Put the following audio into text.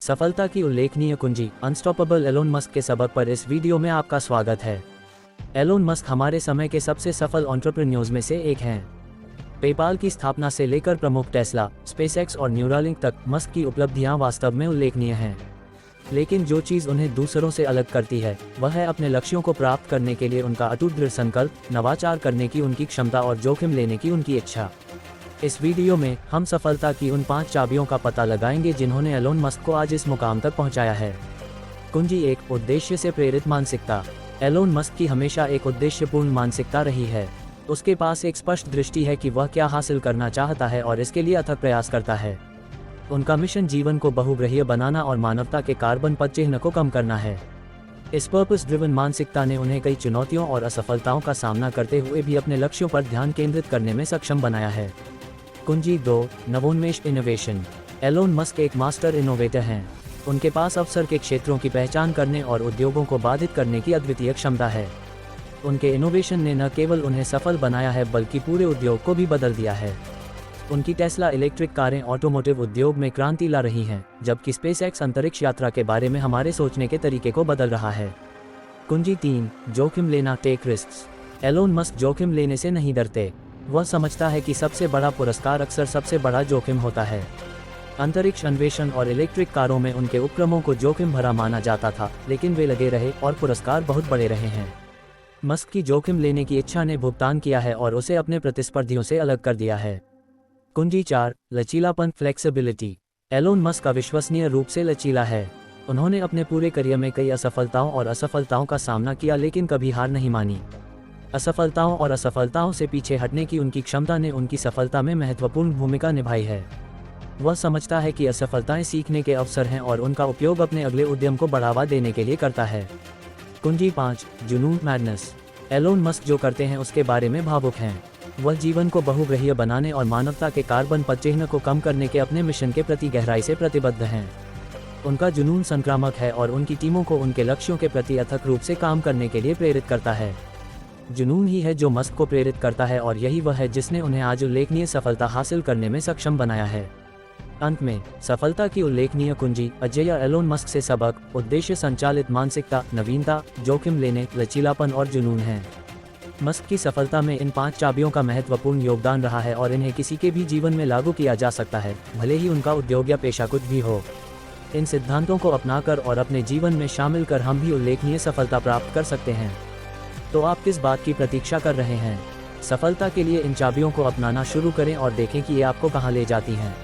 सफलता की उल्लेखनीय कुंजी अनस्टॉपेबल एलोन मस्क के सबक पर इस वीडियो में आपका स्वागत है। एलोन मस्क हमारे समय के सबसे सफल एंटरप्रेन्योर्स में से एक हैं। पेपाल की स्थापना से लेकर प्रमुख टेस्ला, स्पेसएक्स और न्यूरालिंक तक मस्क की उपलब्धियां वास्तव में उल्लेखनीय हैं। लेकिन जो चीज़ उन्हें दूसरों से अलग करती है वह है अपने लक्ष्यों को प्राप्त करने के लिए उनका अटूट दृढ़ संकल्प, नवाचार करने की उनकी क्षमता और जोखिम लेने की उनकी इच्छा। इस वीडियो में हम सफलता की उन 5 चाबियों का पता लगाएंगे जिन्होंने एलोन मस्क को आज इस मुकाम तक पहुंचाया है। कुंजी 1, उद्देश्य से प्रेरित मानसिकता। एलोन मस्क की हमेशा एक उद्देश्यपूर्ण मानसिकता रही है। उसके पास एक स्पष्ट दृष्टि है कि वह क्या हासिल करना चाहता है और इसके लिए अथक प्रयास करता है। उनका मिशन जीवन को बहुग्रहीय बनाना और मानवता के कार्बन पदचिह्न को कम करना है। इस पर्पस ड्रिवन मानसिकता ने उन्हें कई चुनौतियों और असफलताओं का सामना करते हुए भी अपने लक्ष्यों पर ध्यान केंद्रित करने में सक्षम बनाया है। कुंजी 2, नवोन्मेष इनोवेशन। एलोन मस्क एक मास्टर इनोवेटर हैं। उनके पास अवसर के क्षेत्रों की पहचान करने और उद्योगों को बाधित करने की अद्वितीय क्षमता है। उनके इनोवेशन ने न केवल उन्हें सफल बनाया है बल्कि पूरे उद्योग को भी बदल दिया है। उनकी टेस्ला इलेक्ट्रिक कारें ऑटोमोटिव उद्योग में क्रांति ला रही हैं, जबकि स्पेसएक्स अंतरिक्ष यात्रा के बारे में हमारे सोचने के तरीके को बदल रहा है। कुंजी 3, जोखिम लेना, टेक रिस्क्स। एलोन मस्क जोखिम लेने से नहीं डरते। वह समझता है कि सबसे बड़ा पुरस्कार अक्सर सबसे बड़ा जोखिम होता है। अंतरिक्ष अन्वेषण और इलेक्ट्रिक कारों में उनके उपक्रमों को जोखिम भरा माना जाता था, लेकिन वे लगे रहे और पुरस्कार बहुत बड़े रहे हैं। मस्क की जोखिम लेने की इच्छा ने भुगतान किया है और उसे अपने प्रतिस्पर्धियों से अलग कर दिया है। कुंजी 4, लचीलापन, फ्लेक्सिबिलिटी। एलोन मस्क अविश्वसनीय रूप से लचीला है। उन्होंने अपने पूरे करियर में कई असफलताओं और असफलताओं का सामना किया लेकिन कभी हार नहीं मानी। असफलताओं और असफलताओं से पीछे हटने की उनकी क्षमता ने उनकी सफलता में महत्वपूर्ण भूमिका निभाई है। वह समझता है कि असफलताएं सीखने के अवसर हैं और उनका उपयोग अपने अगले उद्यम को बढ़ावा देने के लिए करता है। कुंजी 5, जुनून, मैडनेस। एलोन मस्क जो करते हैं उसके बारे में भावुक हैं। वह जीवन को बहुग्रहीय बनाने और मानवता के कार्बन पदचिह्न को कम करने के अपने मिशन के प्रति गहराई से प्रतिबद्ध हैं। उनका जुनून संक्रामक है और उनकी टीमों को उनके लक्ष्यों के प्रति अथक रूप से काम करने के लिए प्रेरित करता है। जुनून ही है जो मस्क को प्रेरित करता है और यही वह है जिसने उन्हें आज उल्लेखनीय सफलता हासिल करने में सक्षम बनाया है। अंत में सफलता की उल्लेखनीय कुंजी अजय एलोन मस्क से सबक, उद्देश्य संचालित मानसिकता, नवीनता, जोखिम लेने, लचीलापन और जुनून है। मस्क की सफलता में इन 5 चाबियों का महत्वपूर्ण योगदान रहा है और इन्हें किसी के भी जीवन में लागू किया जा सकता है, भले ही उनका उद्योग या पेशा कुछ भी हो। इन सिद्धांतों को अपनाकर और अपने जीवन में शामिल कर हम भी उल्लेखनीय सफलता प्राप्त कर सकते हैं। तो आप किस बात की प्रतीक्षा कर रहे हैं? सफलता के लिए इन चाबियों को अपनाना शुरू करें और देखें कि ये आपको कहां ले जाती हैं।